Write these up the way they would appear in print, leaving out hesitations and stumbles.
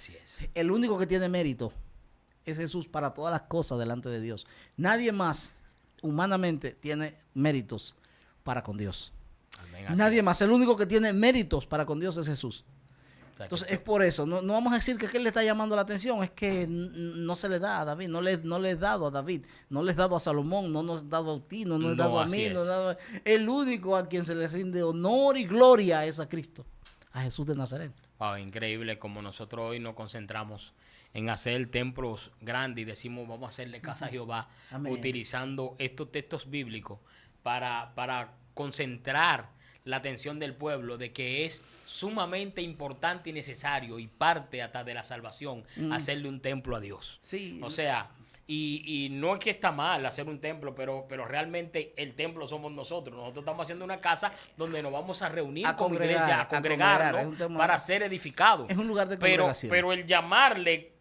Así es. El único que tiene mérito es Jesús para todas las cosas delante de Dios. Nadie más humanamente tiene méritos para con Dios. Amén, así Nadie es. más. El único que tiene méritos para con Dios es Jesús. O sea, Entonces es por eso. No vamos a decir que él le está llamando la atención. Es que no se le da a David. No le he dado a David. No le he dado a Salomón. No nos he dado a ti. No nos he dado a mí. No he dado a... El único a quien se le rinde honor y gloria es a Cristo. A Jesús de Nazaret. Wow, increíble como nosotros hoy nos concentramos en hacer templos grandes y decimos vamos a hacerle casa a Jehová. Amén. Utilizando estos textos bíblicos para concentrar la atención del pueblo de que es sumamente importante y necesario y parte hasta de la salvación hacerle un templo a Dios. Sí. O sea, y no es que está mal hacer un templo, pero realmente el templo somos nosotros. Nosotros estamos haciendo una casa donde nos vamos a reunir como iglesia, a congregarnos para ser edificados. Es un lugar de congregación. Pero el llamarle,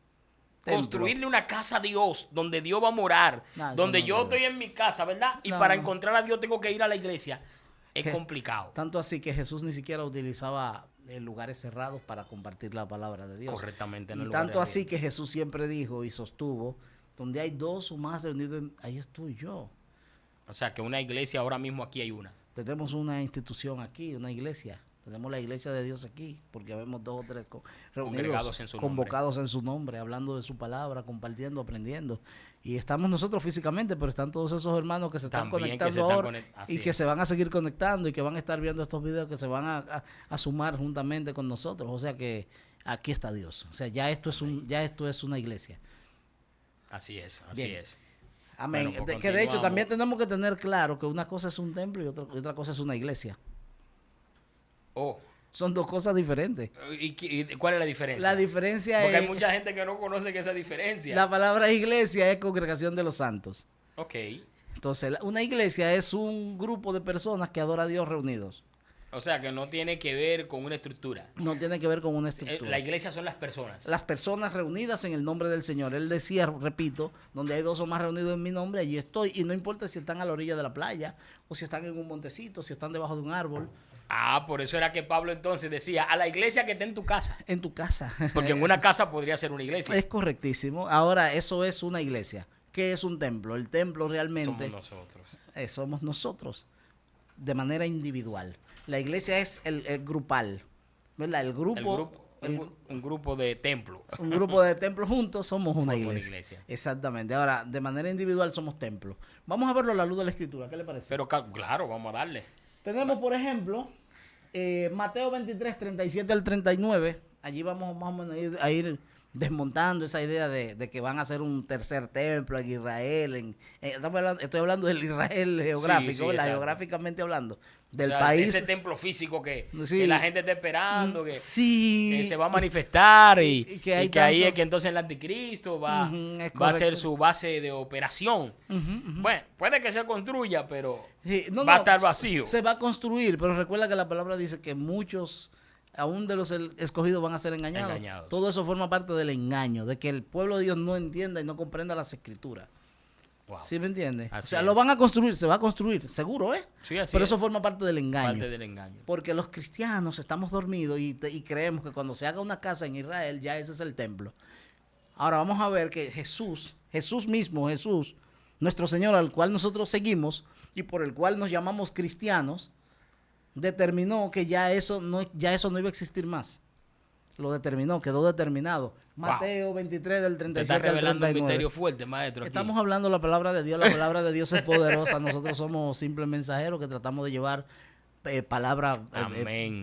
construirle una casa a Dios, donde Dios va a morar, donde yo estoy en mi casa, ¿verdad? Y para encontrar a Dios tengo que ir a la iglesia. Es complicado. Tanto así que Jesús ni siquiera utilizaba lugares cerrados para compartir la palabra de Dios. Correctamente. Y tanto así que Jesús siempre dijo y sostuvo, donde hay dos o más reunidos, ahí estoy yo. O sea, que una iglesia, ahora mismo aquí hay una. Tenemos una institución aquí, una iglesia. Tenemos la iglesia de Dios aquí, porque vemos dos o tres reunidos, convocados en su nombre, hablando de su palabra, compartiendo, aprendiendo. Y estamos nosotros físicamente, pero están todos esos hermanos que se están conectando ahora y que se van a seguir conectando y que van a estar viendo estos videos, que se van a sumar juntamente con nosotros. O sea que aquí está Dios. O sea, ya esto es una iglesia. Así es, así es. Amén. Bueno, que de hecho también tenemos que tener claro que una cosa es un templo y otra cosa es una iglesia. Oh. Son dos cosas diferentes. ¿Y cuál es la diferencia? La diferencia Porque hay mucha gente que no conoce que esa diferencia. La palabra iglesia es congregación de los santos. Ok. Entonces, una iglesia es un grupo de personas que adora a Dios reunidos. O sea, que no tiene que ver con una estructura. No tiene que ver con una estructura. La iglesia son las personas. Las personas reunidas en el nombre del Señor. Él decía, repito, donde hay dos o más reunidos en mi nombre, allí estoy. Y no importa si están a la orilla de la playa, o si están en un montecito, si están debajo de un árbol. Ah, por eso era que Pablo entonces decía, a la iglesia que está en tu casa. En tu casa. Porque en una casa podría ser una iglesia. Es correctísimo. Ahora, eso es una iglesia. ¿Qué es un templo? El templo realmente... Somos nosotros. Somos nosotros, de manera individual. La iglesia es el grupal, ¿verdad? El grupo... Un grupo de templo. Un grupo de templos juntos somos una iglesia. Exactamente. Ahora, de manera individual somos templos. Vamos a verlo a la luz de la Escritura. ¿Qué le parece? Pero claro, vamos a darle. Tenemos, por ejemplo, Mateo 23, 37 al 39. Allí vamos más o menos a ir desmontando esa idea de que van a hacer un tercer templo en Israel. Estoy hablando del Israel geográfico, geográficamente hablando. Del país. Ese templo físico que la gente está esperando, que se va a manifestar y que ahí es que entonces el anticristo va a ser su base de operación. Bueno, puede que se construya, pero va a estar vacío. Se va a construir, pero recuerda que la palabra dice que muchos, aún de los escogidos, van a ser engañados. Todo eso forma parte del engaño, de que el pueblo de Dios no entienda y no comprenda las escrituras. Wow. ¿Sí me entiendes? O sea, lo van a construir, se va a construir, seguro, ¿eh? Sí, así pero es. eso forma parte del engaño. Parte del engaño. Porque los cristianos estamos dormidos y creemos que cuando se haga una casa en Israel, ya ese es el templo. Ahora vamos a ver que Jesús mismo, nuestro Señor, al cual nosotros seguimos y por el cual nos llamamos cristianos, determinó que ya eso no iba a existir más. Lo determinó, quedó determinado. Mateo 23 del 37 al 39. Está revelando un misterio fuerte, maestro. Estamos hablando la palabra de Dios. La palabra de Dios es poderosa. Nosotros somos simples mensajeros que tratamos de llevar palabra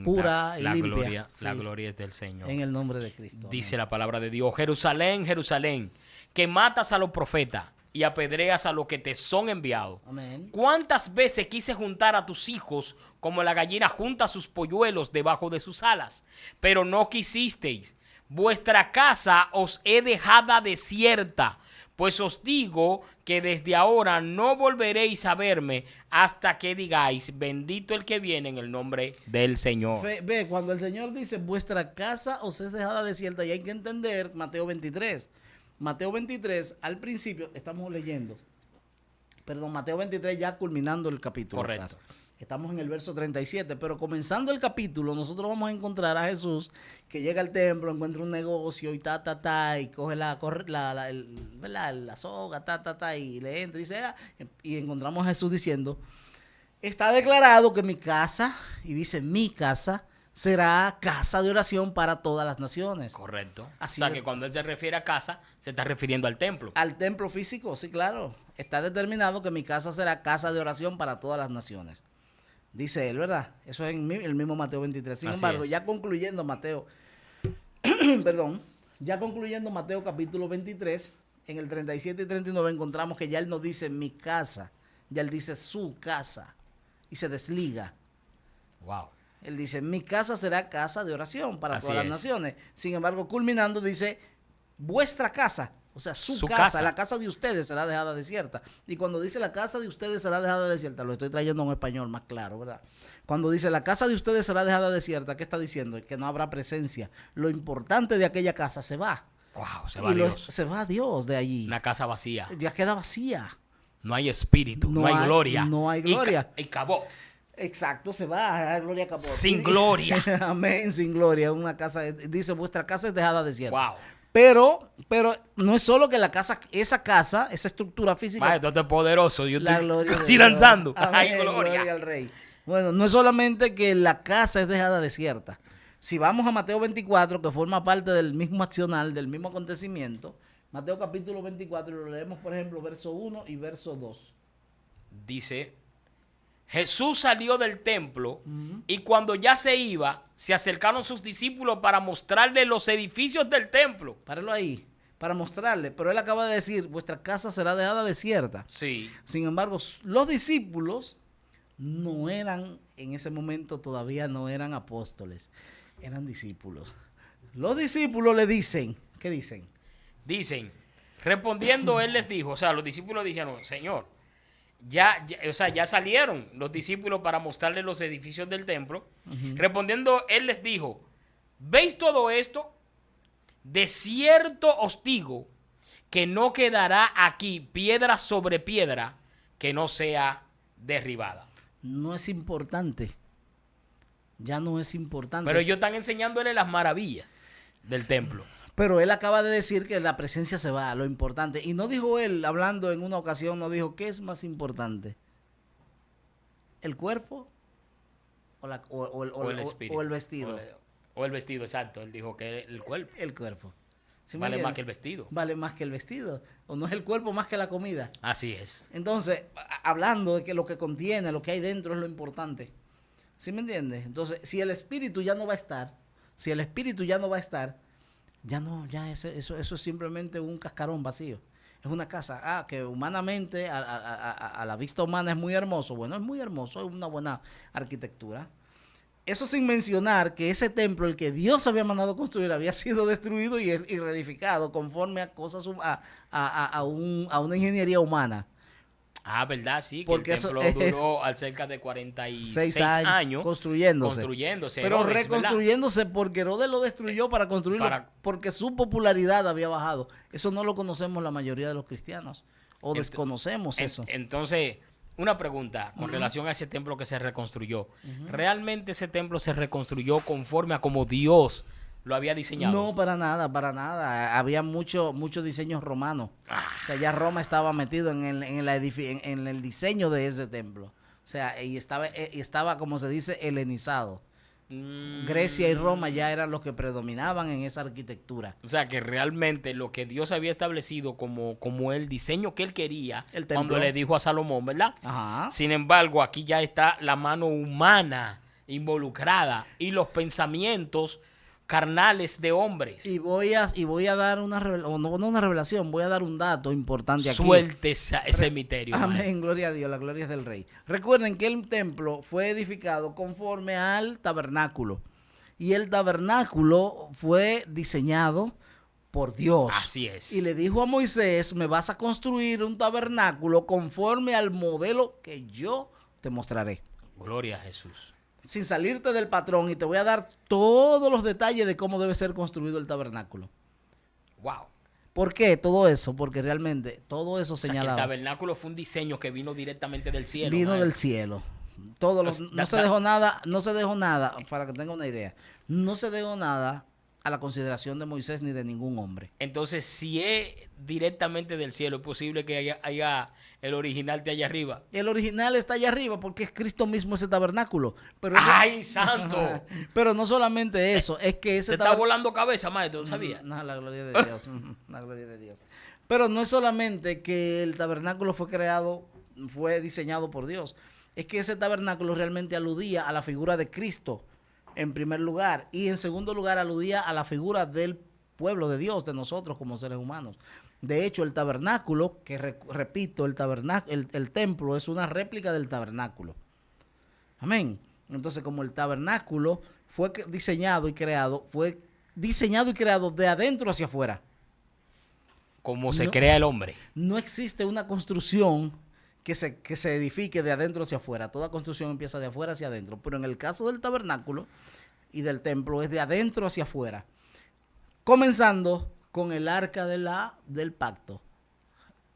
pura y limpia. La gloria es del Señor. En el nombre de Cristo. Dice la palabra de Dios: Jerusalén, Jerusalén, que matas a los profetas y apedreas a los que te son enviados. Amén. ¿Cuántas veces quise juntar a tus hijos como la gallina junta sus polluelos debajo de sus alas? Pero no quisisteis. Vuestra casa os he dejada desierta, pues os digo que desde ahora no volveréis a verme hasta que digáis, bendito el que viene en el nombre del Señor. Ve, cuando el Señor dice, vuestra casa os es dejada desierta, y hay que entender Mateo 23. Mateo 23, al principio, estamos leyendo, Mateo 23 ya culminando el capítulo. Correcto. Estamos en el verso 37, pero comenzando el capítulo, nosotros vamos a encontrar a Jesús que llega al templo, encuentra un negocio y y coge la soga, y le entra y dice, y encontramos a Jesús diciendo, está declarado que mi casa, y dice, mi casa será casa de oración para todas las naciones. Correcto. Así o sea, que cuando él se refiere a casa, se está refiriendo al templo. Al templo físico, sí, claro. Está determinado que mi casa será casa de oración para todas las naciones. Dice él, ¿verdad? Eso es en el mismo Mateo 23. Sin embargo, ya concluyendo Mateo, ya concluyendo Mateo capítulo 23, en el 37 y 39 encontramos que ya él no dice mi casa, ya él dice su casa y se desliga. Wow. Él dice, mi casa será casa de oración para todas las naciones. Sin embargo, culminando dice, vuestra casa, o sea, su casa, la casa de ustedes será dejada desierta. Y cuando dice la casa de ustedes será dejada desierta, lo estoy trayendo en español más claro, ¿verdad? Cuando dice la casa de ustedes será dejada desierta, ¿qué está diciendo? Que no habrá presencia. Lo importante de aquella casa se va. Wow, se va Dios. Se va Dios de allí. Una casa vacía. Ya queda vacía. No hay espíritu, no hay gloria. No hay gloria. Y cabot. Exacto, se va a gloria cabot. Sin gloria. Amén, sin gloria. Una casa, dice, vuestra casa es dejada desierta. Wow. Pero no es solo que la casa, esa estructura física. Maestro, esto es poderoso. Yo la estoy gloria casi danzando. Amén, Ay, gloria al Rey. Bueno, no es solamente que la casa es dejada desierta. Si vamos a Mateo 24, que forma parte del mismo accional, del mismo acontecimiento, Mateo capítulo 24, lo leemos, por ejemplo, verso 1 y verso 2. Dice, Jesús salió del templo y cuando ya se iba, se acercaron sus discípulos para mostrarle los edificios del templo. Páralo ahí, para mostrarle. Pero él acaba de decir, vuestra casa será dejada desierta. Sí. Sin embargo, los discípulos no eran, en ese momento todavía no eran apóstoles, eran discípulos. Los discípulos le dicen, ¿qué dicen? Dicen, respondiendo él les dijo, o sea, los discípulos dijeron, Señor, ya salieron los discípulos para mostrarles los edificios del templo. Respondiendo él les dijo, ¿veis todo esto? De cierto os digo que no quedará aquí piedra sobre piedra que no sea derribada. No es importante. Ya no es importante. Pero ellos están enseñándole las maravillas del templo. Pero él acaba de decir que la presencia se va, lo importante. Y no dijo él, hablando en una ocasión, no dijo, ¿qué es más importante? ¿El cuerpo o el vestido? O el vestido, exacto. Él dijo que el cuerpo. El cuerpo. ¿Sí vale más que el vestido? Vale más que el vestido. ¿O no es el cuerpo más que la comida? Así es. Entonces, hablando de que lo que contiene, lo que hay dentro es lo importante. ¿Sí me entiendes? Entonces, si el espíritu ya no va a estar, eso es simplemente un cascarón vacío. Es una casa, que humanamente, a la vista humana es muy hermoso. Bueno, es muy hermoso, es una buena arquitectura. Eso sin mencionar que ese templo, el que Dios había mandado construir, había sido destruido y reedificado conforme a cosas, a una ingeniería humana. Ah, ¿verdad? Sí, que porque el templo duró al cerca de 46 años construyéndose. Pero reconstruyéndose, ¿verdad? Porque Herodes lo destruyó para construirlo, porque su popularidad había bajado. Eso no lo conocemos la mayoría de los cristianos, o desconocemos eso. Entonces, una pregunta con relación a ese templo que se reconstruyó. ¿Realmente ese templo se reconstruyó conforme a como Dios lo había diseñado? No, para nada. Había muchos diseños romanos. O sea, ya Roma estaba metido en el diseño de ese templo. O sea, y estaba, como se dice, helenizado. Grecia y Roma ya eran los que predominaban en esa arquitectura. O sea, que realmente lo que Dios había establecido como el diseño que él quería, cuando le dijo a Salomón, ¿verdad? Ajá. Sin embargo, aquí ya está la mano humana involucrada y los pensamientos carnales de hombres. Y voy a dar una revelación, voy a dar un dato importante aquí. Suelte ese misterio. Amén, gloria a Dios, la gloria es del Rey. Recuerden que el templo fue edificado conforme al tabernáculo. Y el tabernáculo fue diseñado por Dios. Así es. Y le dijo a Moisés, me vas a construir un tabernáculo conforme al modelo que yo te mostraré. Gloria a Jesús. Sin salirte del patrón, y te voy a dar todos los detalles de cómo debe ser construido el tabernáculo. Wow. ¿Por qué todo eso? Porque realmente todo eso señalaba. El tabernáculo fue un diseño que vino directamente del cielo. Vino del cielo. No se dejó nada, para que tenga una idea, no se dejó nada a la consideración de Moisés ni de ningún hombre. Entonces, si es directamente del cielo, es posible que haya el original de allá arriba. El original está allá arriba porque es Cristo mismo ese tabernáculo. Pero ¡ay, santo! Pero no solamente eso, es que ese está volando cabeza, maestro, ¿no sabía? No, la gloria de Dios, la gloria de Dios. Pero no es solamente que el tabernáculo fue diseñado por Dios, es que ese tabernáculo realmente aludía a la figura de Cristo, en primer lugar, y en segundo lugar aludía a la figura del pueblo de Dios, de nosotros como seres humanos. De hecho, el tabernáculo, que repito, el templo es una réplica del tabernáculo. Amén. Entonces, como el tabernáculo fue diseñado y creado de adentro hacia afuera. Como se crea el hombre. No existe una construcción que se edifique de adentro hacia afuera. Toda construcción empieza de afuera hacia adentro. Pero en el caso del tabernáculo y del templo es de adentro hacia afuera. Comenzando con el arca del pacto.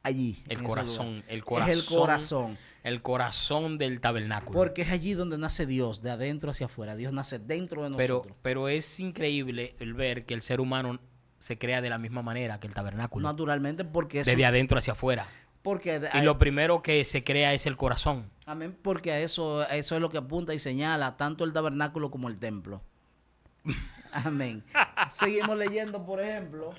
Allí. El corazón. Es el corazón. El corazón del tabernáculo. Porque es allí donde nace Dios, de adentro hacia afuera. Dios nace dentro de nosotros. Pero es increíble el ver que el ser humano se crea de la misma manera que el tabernáculo. Naturalmente, porque eso... Desde adentro hacia afuera. Y lo primero que se crea es el corazón. Amén, porque a eso es lo que apunta y señala tanto el tabernáculo como el templo. Amén. Seguimos leyendo, por ejemplo.